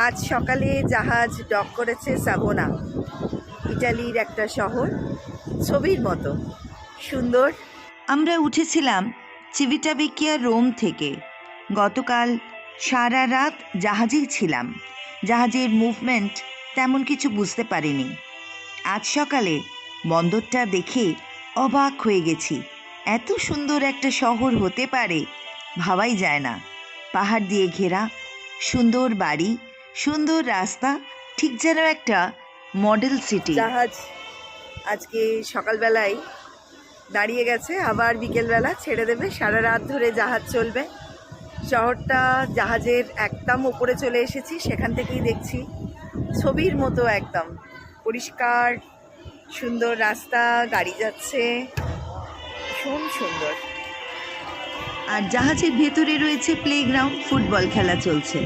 আজ সকালে জাহাজ ডক করেছে সাভোনা, ইটালির একটা শহর, ছবির মতো সুন্দর। আমরা উঠেছিলাম চিভিটাভিকিয়া রোম থেকে। গতকাল সারা রাত জাহাজেই ছিলাম। জাহাজের মুভমেন্ট তেমন কিছু বুঝতে পারিনি। আজ সকালে বন্দরটা দেখে অবাক হয়ে গেছি। এত সুন্দর একটা শহর হতে পারে ভাবাই যায় না। পাহাড় দিয়ে ঘেরা, সুন্দর বাড়ি, সুন্দর রাস্তা, ঠিক যেন একটা মডেল সিটি। জাহাজ আজকে সকালবেলায় দাঁড়িয়ে গেছে, আবার বিকেলবেলা ছেড়ে দেবে। সারা রাত ধরে জাহাজ চলবে। শহরটা জাহাজের একদম উপরে চলে এসেছি, সেখান থেকেই দেখছি ছবির মতো একদম পরিষ্কার সুন্দর রাস্তা, গাড়ি যাচ্ছে, ভীষণ সুন্দর। আর জাহাজের ভেতরে রয়েছে প্লেগ্রাউন্ড, ফুটবল খেলা চলছে।